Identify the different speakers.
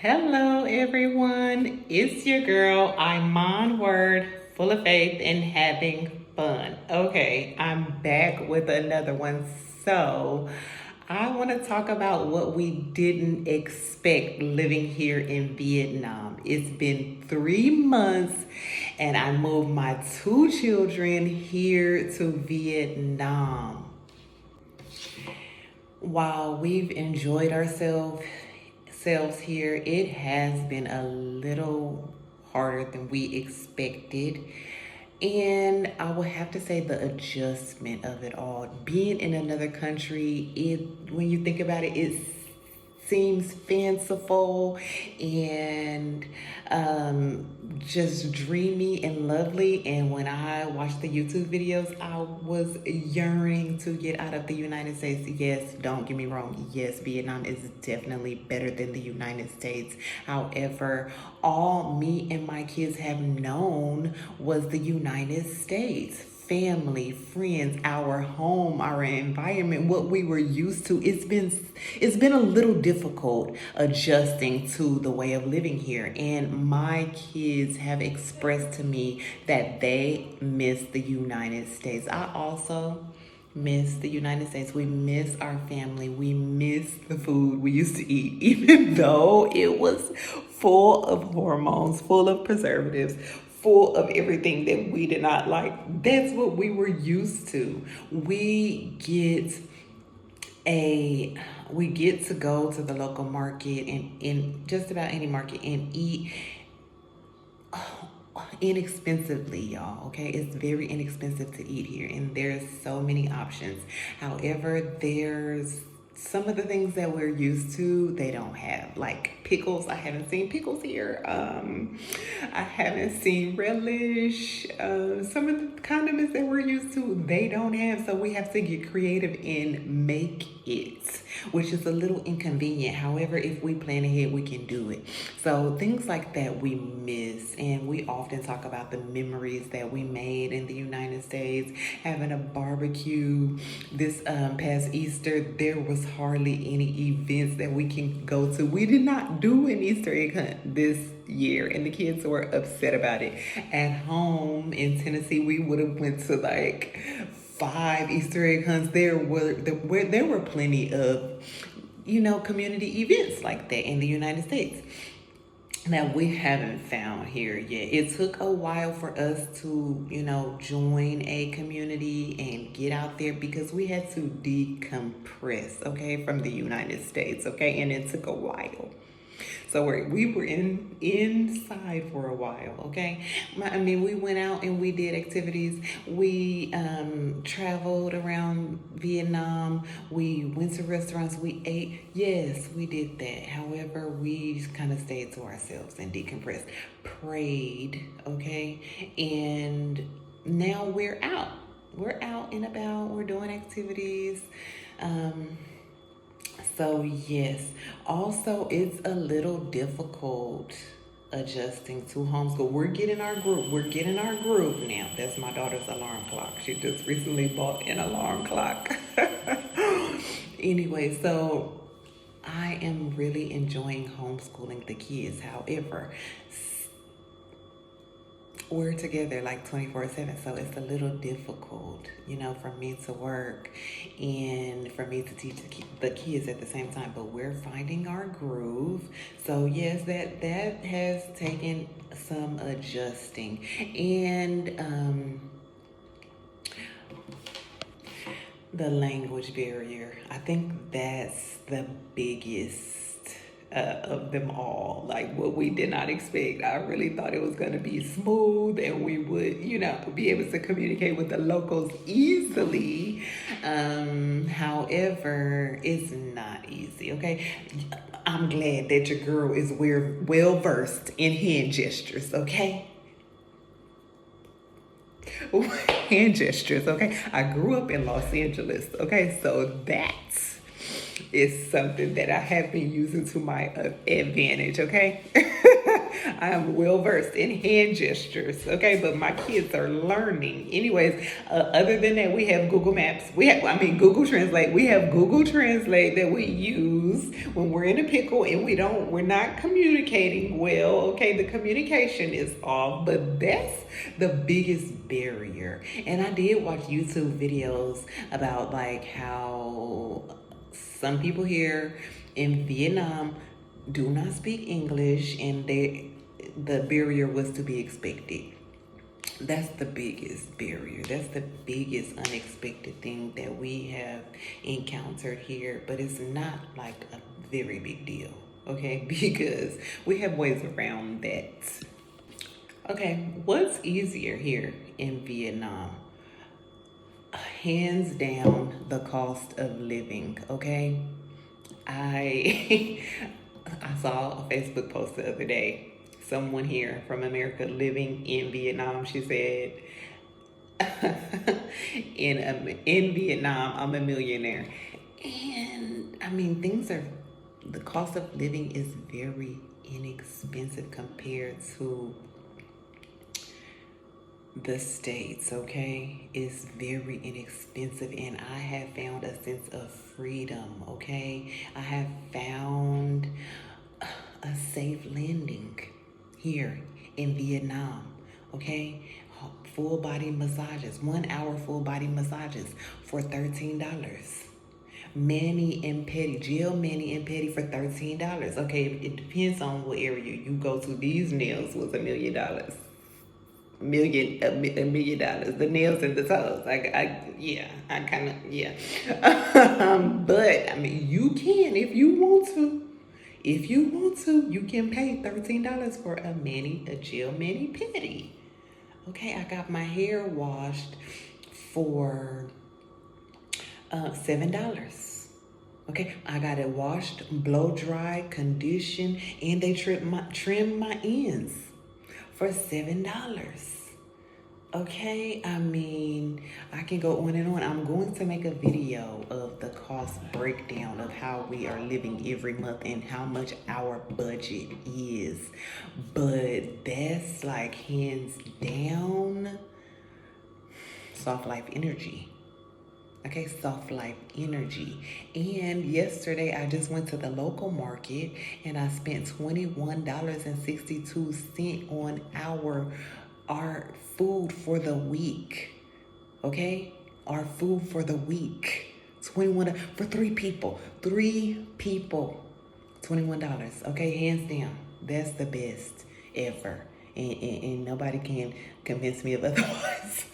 Speaker 1: Hello, everyone. It's your girl, Iman Word, full of faith and having fun. Okay, I'm back with another one. So, I want to talk about what we didn't expect living here in Vietnam. It's been 3 months, and I moved my two children here to Vietnam. While we've enjoyed ourselves here, it has been a little harder than we expected. And I will have to say the adjustment of it all. Being in another country, when you think about it, it seems fanciful and just dreamy and lovely. And when I watched the YouTube videos, I was yearning to get out of the United States. Yes, don't get me wrong. Yes, Vietnam is definitely better than the United States. However, all me and my kids have known was the United States. Family, friends, our home, our environment, what we were used to. It's been a little difficult adjusting to the way of living here. And my kids have expressed to me that they miss the United States. I also miss the United States. We miss our family. We miss the food we used to eat, even though it was full of hormones, full of preservatives, full of everything that we did not like. That's what we were used to. We get to go to the local market and in just about any market and eat inexpensively, y'all. Okay, it's very inexpensive to eat here, and there's so many options. However, there's some of the things that we're used to they don't have, like pickles. I haven't seen pickles here. I haven't seen relish. Some of the condiments that we're used to they don't have, so we have to get creative and make it, which is a little inconvenient. However, if we plan ahead, we can do it. So things like that we miss, and we often talk about the memories that we made in the United States, having a barbecue. This past Easter, there was hardly any events that we can go to. We did not do an Easter egg hunt this year, and the kids were upset about it. At home in Tennessee, we would have went to like 5 Easter egg hunts. There were plenty of community events like that in the United States that we haven't found here yet. It took a while for us to, join a community and get out there because we had to decompress, okay, from the United States, okay, and it took a while. So we were inside for a while, okay? I mean, we went out and we did activities. We traveled around Vietnam. We went to restaurants. We ate. Yes, we did that. However, we kind of stayed to ourselves and decompressed, prayed, okay? And now we're out. We're out and about. We're doing activities. So yes, also it's a little difficult adjusting to homeschool. We're getting our group. We're getting our groove now. That's my daughter's alarm clock. She just recently bought an alarm clock. Anyway, so I am really enjoying homeschooling the kids. However, we're together like 24/7, so it's a little difficult, for me to work and for me to teach the kids at the same time. But we're finding our groove. So yes, that has taken some adjusting, and the language barrier. I think that's the biggest of them all. Like what we did not expect. I really thought it was going to be smooth and we would, be able to communicate with the locals easily. However, it's not easy, okay? I'm glad that your girl is well versed in hand gestures, okay? Hand gestures, okay? I grew up in Los Angeles, okay? So that is something that I have been using to my advantage, okay? I am well versed in hand gestures, okay, but my kids are learning. Anyways, other than that, we have Google Maps. Google Translate. We have Google Translate that we use when we're in a pickle and we're not communicating well, okay? The communication is off, but that's the biggest barrier. And I did watch YouTube videos about like how some people here in Vietnam do not speak English, and the barrier was to be expected. That's the biggest barrier. That's the biggest unexpected thing that we have encountered here, but it's not like a very big deal, okay? Because we have ways around that. Okay, what's easier here in Vietnam? Hands down, the cost of living, okay? I I saw a Facebook post the other day. Someone here from America living in Vietnam, she said, in Vietnam, I'm a millionaire. And I mean, the cost of living is very inexpensive compared to the States, okay? Is very inexpensive, and I have found a sense of freedom, okay? I have found a safe landing here in Vietnam, okay? Full body massages, 1 hour full body massages for $13. Mani and pedi, gel mani and pedi for $13. Okay, it depends on what area you go to. These nails was $1 million. $1 million. The nails and the toes. But I mean, you can if you want to. If you want to, you can pay $13 for a gel mani pedi. Okay, I got my hair washed for $7. Okay, I got it washed, blow dry, conditioned, and they trim my ends for $7. Okay, I mean, I can go on and on. I'm going to make a video of the cost breakdown of how we are living every month and how much our budget is. But that's like hands down soft life energy. Okay, soft life energy. And yesterday I just went to the local market and I spent $21.62 on our food for the week. Okay? Our food for the week. 21 for 3 people. 3 people. $21. Okay, hands down. That's the best ever. And nobody can convince me of otherwise.